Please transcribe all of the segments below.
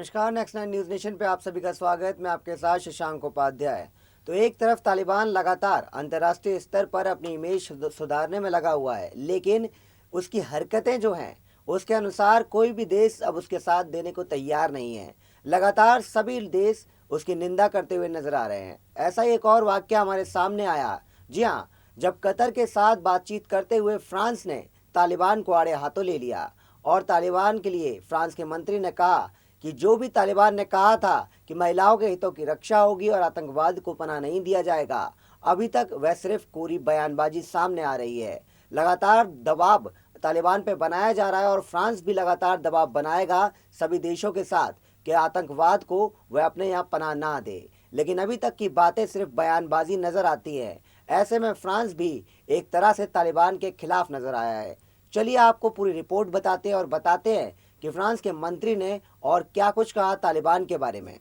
नमस्कार, next nine news nation पे आप सभी का स्वागत। मैं आपके साथ शशांक उपाध्याय। तो एक तरफ तालिबान लगातार अंतर्राष्ट्रीय स्तर पर अपनी इमेज सुधारने में लगा हुआ है, लेकिन उसकी हरकतें जो हैं उसके अनुसार कोई भी देश अब उसके साथ देने को तैयार नहीं है। लगातार सभी देश उसकी निंदा करते हुए नजर आ रहे हैं। ऐसा ही एक और वाक्य हमारे सामने आया। जी हाँ, जब कतर के साथ बातचीत करते हुए फ्रांस ने तालिबान को आड़े हाथों ले लिया और तालिबान के लिए फ्रांस के मंत्री ने कहा कि जो भी तालिबान ने कहा था कि महिलाओं के हितों की रक्षा होगी और आतंकवाद को पनाह नहीं दिया जाएगा, अभी तक वह सिर्फ कोरी बयानबाजी सामने आ रही है। लगातार दबाव तालिबान पे बनाया जा रहा है और फ्रांस भी लगातार दबाव बनाएगा सभी देशों के साथ कि आतंकवाद को वह अपने यहाँ पनाह ना दे। लेकिन अभी तक की बातें सिर्फ बयानबाजी नजर आती है। ऐसे में फ्रांस भी एक तरह से तालिबान के खिलाफ नजर आया है। चलिए आपको पूरी रिपोर्ट बताते हैं और बताते हैं कि फ्रांस के मंत्री ने और क्या कुछ कहा तालिबान के बारे में।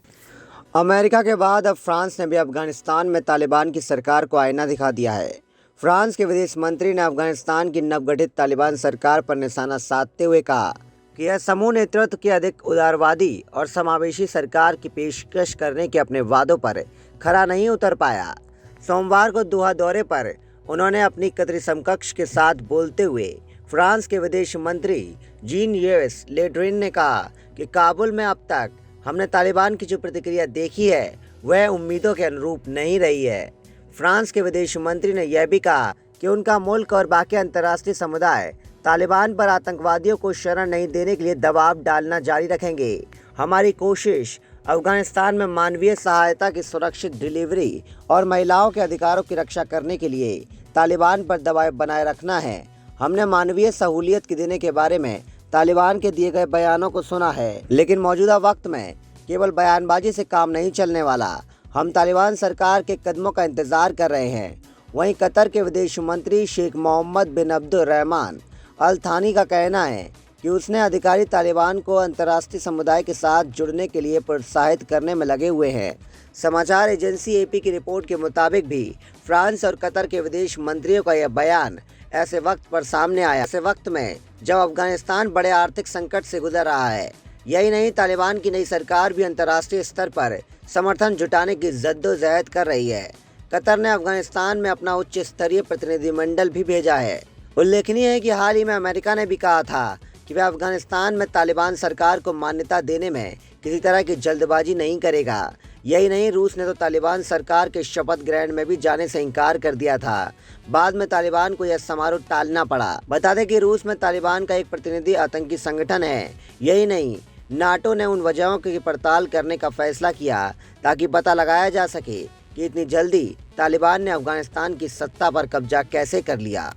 अमेरिका के बाद अब फ्रांस ने भी अफगानिस्तान में तालिबान की सरकार को आईना दिखा दिया है। फ्रांस के विदेश मंत्री ने अफगानिस्तान की नवगठित तालिबान सरकार पर निशाना साधते हुए कहा कि यह समूह नेतृत्व की अधिक उदारवादी और समावेशी सरकार की पेशकश करने के अपने वादों पर खरा नहीं उतर पाया। सोमवार को दोहा दौरे पर उन्होंने अपनी कतरी समकक्ष के साथ बोलते हुए फ्रांस के विदेश मंत्री जीन येवेस ले ड्रियन ने कहा कि काबुल में अब तक हमने तालिबान की जो प्रतिक्रिया देखी है वह उम्मीदों के अनुरूप नहीं रही है। फ्रांस के विदेश मंत्री ने यह भी कहा कि उनका मुल्क और बाकी अंतर्राष्ट्रीय समुदाय तालिबान पर आतंकवादियों को शरण नहीं देने के लिए दबाव डालना जारी रखेंगे। हमारी कोशिश अफगानिस्तान में मानवीय सहायता की सुरक्षित डिलीवरी और महिलाओं के अधिकारों की रक्षा करने के लिए तालिबान पर दबाव बनाए रखना है। हमने मानवीय सहूलियत की देने के बारे में तालिबान के दिए गए बयानों को सुना है, लेकिन मौजूदा वक्त में केवल बयानबाजी से काम नहीं चलने वाला। हम तालिबान सरकार के कदमों का इंतजार कर रहे हैं। वहीं कतर के विदेश मंत्री शेख मोहम्मद बिन अब्दुर्रहमान अल थानी का कहना है कि उसने अधिकारी तालिबान को अंतर्राष्ट्रीय समुदाय के साथ जुड़ने के लिए प्रोत्साहित करने में लगे हुए हैं। समाचार एजेंसी एपी की रिपोर्ट के मुताबिक भी फ्रांस और कतर के विदेश मंत्रियों का यह बयान ऐसे वक्त पर सामने आया, ऐसे वक्त में जब अफगानिस्तान बड़े आर्थिक संकट से गुजर रहा है। यही नहीं, तालिबान की नई सरकार भी अंतर्राष्ट्रीय स्तर पर समर्थन जुटाने की जद्दोजहद कर रही है। कतर ने अफगानिस्तान में अपना उच्च स्तरीय प्रतिनिधिमंडल भी भेजा है। उल्लेखनीय है कि हाल ही में अमेरिका ने भी कहा था कि वह अफगानिस्तान में तालिबान सरकार को मान्यता देने में किसी तरह की जल्दबाजी नहीं करेगा। यही नहीं, रूस ने तो तालिबान सरकार के शपथ ग्रहण में भी जाने से इनकार कर दिया था। बाद में तालिबान को यह समारोह टालना पड़ा। बता दें कि रूस में तालिबान का एक प्रतिनिधि आतंकी संगठन है। यही नहीं, नाटो ने उन वजहों की पड़ताल करने का फैसला किया ताकि पता लगाया जा सके कि इतनी जल्दी तालिबान ने अफगानिस्तान की सत्ता पर कब्जा कैसे कर लिया।